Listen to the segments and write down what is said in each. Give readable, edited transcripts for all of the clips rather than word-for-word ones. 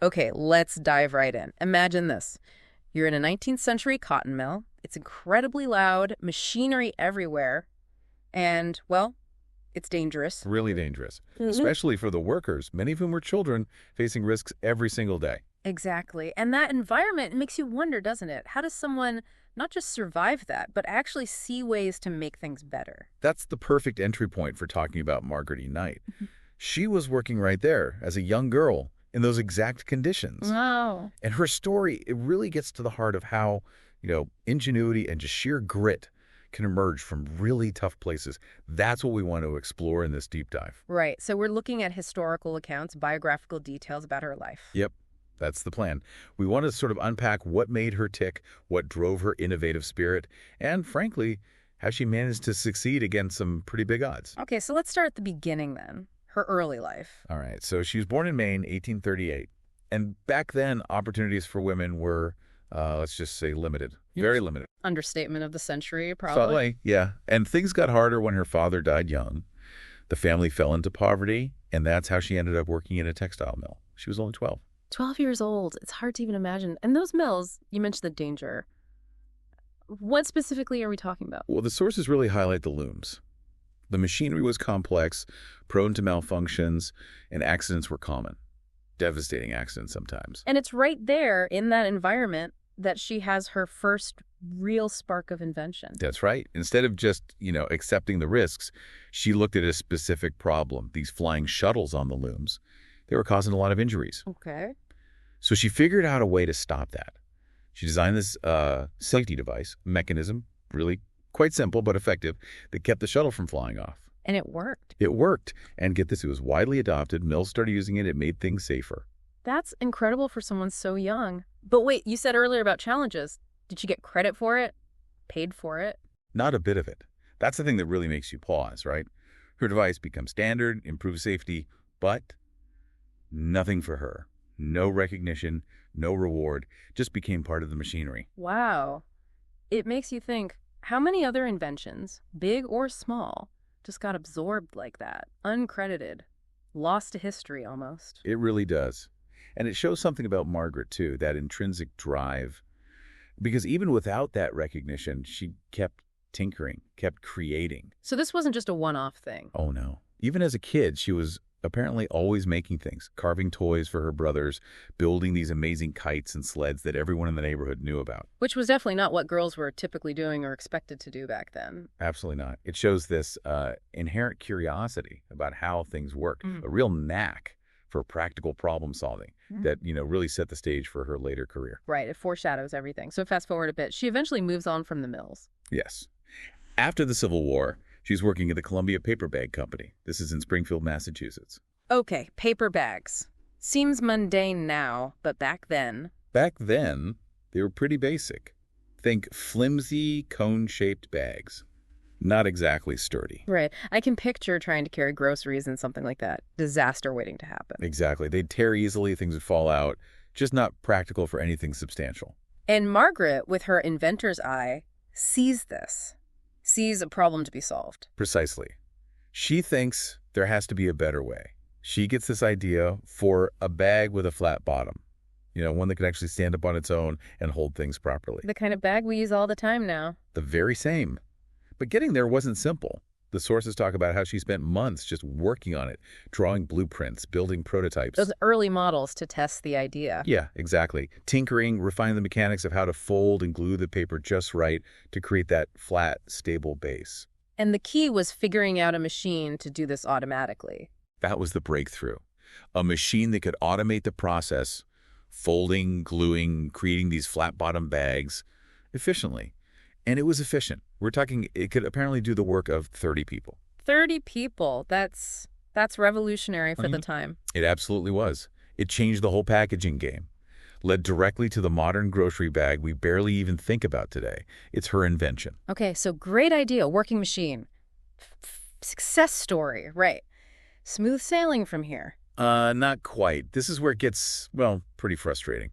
Okay, let's dive right in. Imagine this. You're in a 19th century cotton mill. It's incredibly loud, machinery everywhere, and, well, it's dangerous. Really dangerous, Mhm. especially for the workers, many of whom were children facing risks every single day. Exactly. And that environment makes you wonder, doesn't it? How does someone not just survive that, but actually see ways to make things better? That's the perfect entry point for talking about Margaret Knight. Mhm. She was working right there as a young girl in those exact conditions. Wow. And her story, it really gets to the heart of how, ingenuity and just sheer grit can emerge from really tough places. That's what we want to explore in this deep dive. Right. So we're looking at historical accounts, biographical details about her life. Yep, that's the plan. We want to sort of unpack what made her tick, what drove her innovative spirit, and frankly, how she managed to succeed against some pretty big odds. Okay, so let's start at the beginning then. Her early life. All right, so she was born in Maine, 1838. And back then, opportunities for women were, let's just say, limited. Very limited. Understatement of the century, Felt probably. like, yeah. And things got harder when her father died young. The family fell into poverty, and that's how she ended up working in a textile mill. She was only 12. 12 years old. It's hard to even imagine. And those mills, you mentioned the danger. What specifically are we talking about? Well, the sources really highlight the looms. The machinery was complex, prone to malfunctions, and accidents were common. Devastating accidents sometimes. And it's right there in that environment that she has her first real spark of invention. That's right. Instead of just, accepting the risks, she looked at a specific problem. These flying shuttles on the looms, they were causing a lot of injuries. Okay. So she figured out a way to stop that. She designed this safety device, mechanism, really quite simple but effective, that kept the shuttle from flying off. And it worked. It worked. And get this, it was widely adopted. Mills started using it. It made things safer. That's incredible for someone so young. But wait, you said earlier about challenges. Did she get credit for it? Paid for it? Not a bit of it. That's the thing that really makes you pause, right? Her device becomes standard, improves safety, but nothing for her. No recognition, no reward, just became part of the machinery. Wow. It makes you think, how many other inventions, big or small, just got absorbed like that, uncredited, lost to history almost? It really does. And it shows something about Margaret, too, that intrinsic drive. Because even without that recognition, she kept tinkering, kept creating. So this wasn't just a one-off thing. Oh, no. Even as a kid, she was apparently always making things, carving toys for her brothers, building these amazing kites and sleds that everyone in the neighborhood knew about. Which was definitely not what girls were typically doing or expected to do back then. Absolutely not. It shows this inherent curiosity about how things work, a real knack for practical problem solving that, really set the stage for her later career. Right, it foreshadows everything. So fast forward a bit, she eventually moves on from the mills. Yes. After the Civil War, she's working at the Columbia Paper Bag Company. This is in Springfield, Massachusetts. Okay, paper bags. Seems mundane now, but back then... Back then, they were pretty basic. Think flimsy, cone-shaped bags. Not exactly sturdy. Right. I can picture trying to carry groceries in something like that. Disaster waiting to happen. Exactly. They'd tear easily, things would fall out. Just not practical for anything substantial. And Margaret, with her inventor's eye, sees this. Sees a problem to be solved. Precisely. She thinks there has to be a better way. She gets this idea for a bag with a flat bottom. One that can actually stand up on its own and hold things properly. The kind of bag we use all the time now. The very same. But getting there wasn't simple. The sources talk about how she spent months just working on it, drawing blueprints, building prototypes. Those early models to test the idea. Yeah, exactly. Tinkering, refining the mechanics of how to fold and glue the paper just right to create that flat, stable base. And the key was figuring out a machine to do this automatically. That was the breakthrough. A machine that could automate the process, folding, gluing, creating these flat-bottom bags efficiently. And it was efficient. We're talking, it could apparently do the work of 30 people. 30 people. That's revolutionary for the time. It absolutely was. It changed the whole packaging game. Led directly to the modern grocery bag we barely even think about today. It's her invention. Okay, so great idea, working machine. Success story, right. Smooth sailing from here. Not quite. This is where it gets, pretty frustrating.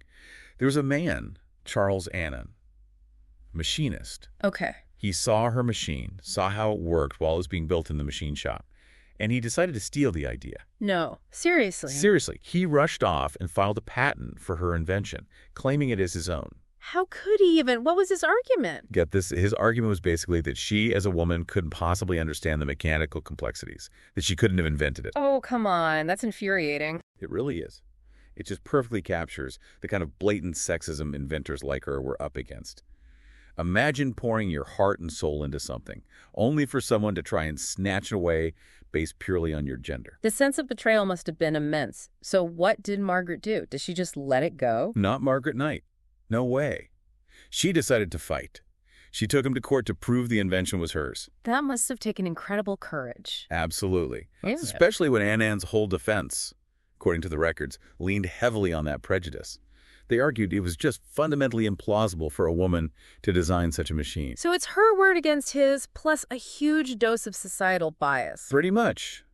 There was a man, Charles Annan, machinist. Okay. He saw her machine, saw how it worked while it was being built in the machine shop. and he decided to steal the idea. No, seriously. Seriously, he rushed off and filed a patent for her invention, claiming it as his own. How could he even? What was his argument? Get this, his argument was basically that she, as a woman, couldn't possibly understand the mechanical complexities, that she couldn't have invented it. Oh, come on. That's infuriating. It really is. It just perfectly captures the kind of blatant sexism inventors like her were up against. Imagine pouring your heart and soul into something, only for someone to try and snatch it away based purely on your gender. The sense of betrayal must have been immense. So what did Margaret do? Did she just let it go? Not Margaret Knight. No way. She decided to fight. She took him to court to prove the invention was hers. That must have taken incredible courage. Absolutely. Yeah. Especially when Ann's whole defense, according to the records, leaned heavily on that prejudice. They argued it was just fundamentally implausible for a woman to design such a machine. So it's her word against his, plus a huge dose of societal bias. Pretty much.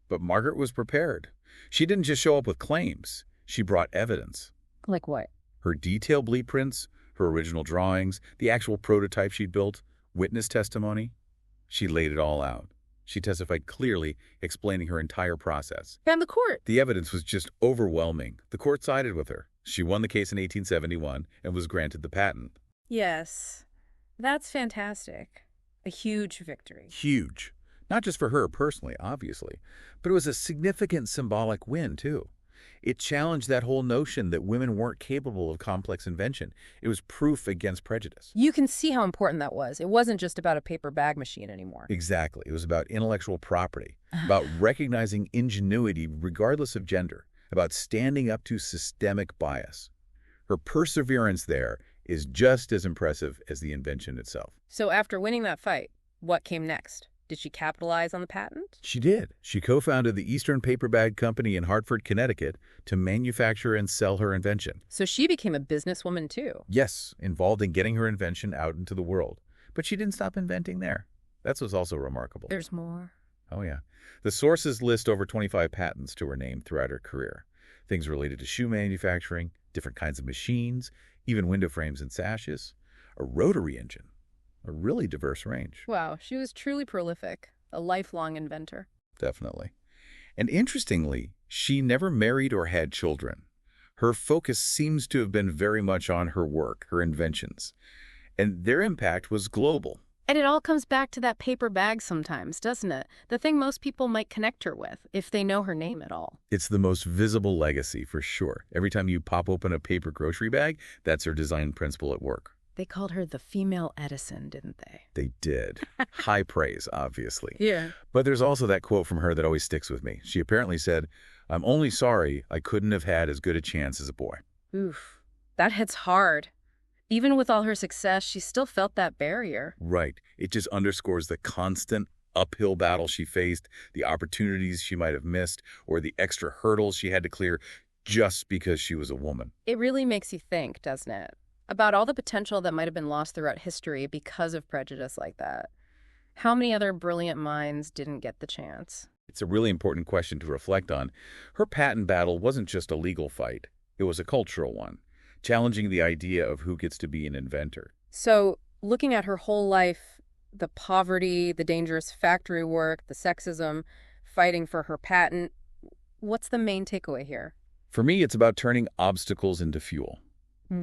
But Margaret was prepared. She didn't just show up with claims. She brought evidence. Like what? Her detailed blueprints, her original drawings, the actual prototype she'd built, witness testimony. She laid it all out. She testified clearly, explaining her entire process. And the court? The evidence was just overwhelming. The court sided with her. She won the case in 1871 and was granted the patent. Yes. That's fantastic. A huge victory. Huge. Not just for her personally, obviously, but it was a significant symbolic win, too. It challenged that whole notion that women weren't capable of complex invention. It was proof against prejudice. You can see how important that was. It wasn't just about a paper bag machine anymore. Exactly. It was about intellectual property, about recognizing ingenuity regardless of gender, about standing up to systemic bias. Her perseverance there is just as impressive as the invention itself. So after winning that fight, what came next? Did she capitalize on the patent? She did. She co-founded the Eastern Paper Bag Company in Hartford, Connecticut, to manufacture and sell her invention. So she became a businesswoman too. Yes, involved in getting her invention out into the world. But she didn't stop inventing there. That's what's also remarkable. There's more. Oh, yeah. The sources list over 25 patents to her name throughout her career. Things related to shoe manufacturing, different kinds of machines, even window frames and sashes, a rotary engine. A really diverse range. Wow, she was truly prolific, a lifelong inventor. Definitely. And interestingly, she never married or had children. Her focus seems to have been very much on her work, her inventions. And their impact was global. And it all comes back to that paper bag sometimes, doesn't it? The thing most people might connect her with, if they know her name at all. It's the most visible legacy, for sure. Every time you pop open a paper grocery bag, that's her design principle at work. They called her the female Edison, didn't they? They did. High praise, obviously. Yeah. But there's also that quote from her that always sticks with me. She apparently said, "I'm only sorry I couldn't have had as good a chance as a boy." Oof. That hits hard. Even with all her success, she still felt that barrier. Right. It just underscores the constant uphill battle she faced, the opportunities she might have missed, or the extra hurdles she had to clear just because she was a woman. It really makes you think, doesn't it? About all the potential that might have been lost throughout history because of prejudice like that. How many other brilliant minds didn't get the chance? It's a really important question to reflect on. Her patent battle wasn't just a legal fight. It was a cultural one, challenging the idea of who gets to be an inventor. So, looking at her whole life, the poverty, the dangerous factory work, the sexism, fighting for her patent, what's the main takeaway here? For me, it's about turning obstacles into fuel.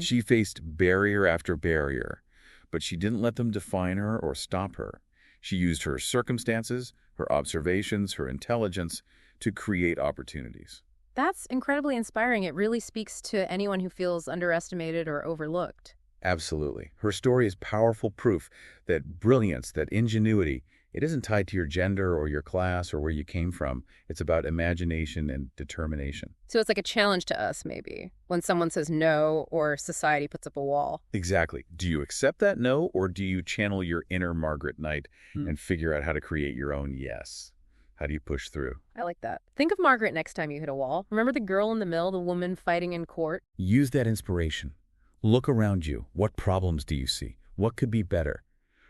She faced barrier after barrier, but she didn't let them define her or stop her. She used her circumstances, her observations, her intelligence to create opportunities. That's incredibly inspiring. It really speaks to anyone who feels underestimated or overlooked. Absolutely. Her story is powerful proof that brilliance, that ingenuity, it isn't tied to your gender or your class or where you came from. It's about imagination and determination. So it's like a challenge to us, maybe, when someone says no or society puts up a wall. Exactly. Do you accept that no, or do you channel your inner Margaret Knight and figure out how to create your own yes? How do you push through? I like that. Think of Margaret next time you hit a wall. Remember the girl in the mill, the woman fighting in court? Use that inspiration. Look around you. What problems do you see? What could be better?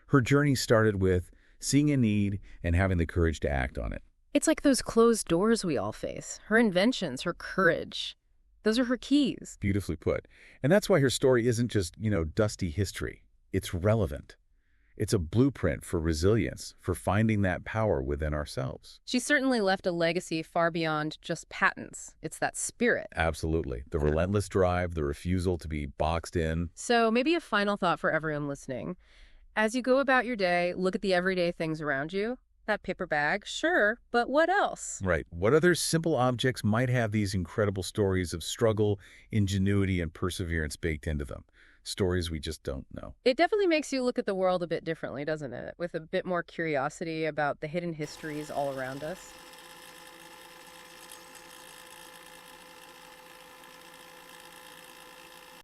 Her journey started with seeing a need and having the courage to act on it. It's like those closed doors we all face. Her inventions, her courage. Those are her keys. Beautifully put. And that's why her story isn't just, dusty history. It's relevant. It's a blueprint for resilience, for finding that power within ourselves. She certainly left a legacy far beyond just patents. It's that spirit. Absolutely. The relentless drive, the refusal to be boxed in. So maybe a final thought for everyone listening. As you go about your day, look at the everyday things around you. That paper bag, sure, but what else? Right. What other simple objects might have these incredible stories of struggle, ingenuity, and perseverance baked into them? Stories we just don't know. It definitely makes you look at the world a bit differently, doesn't it? With a bit more curiosity about the hidden histories all around us.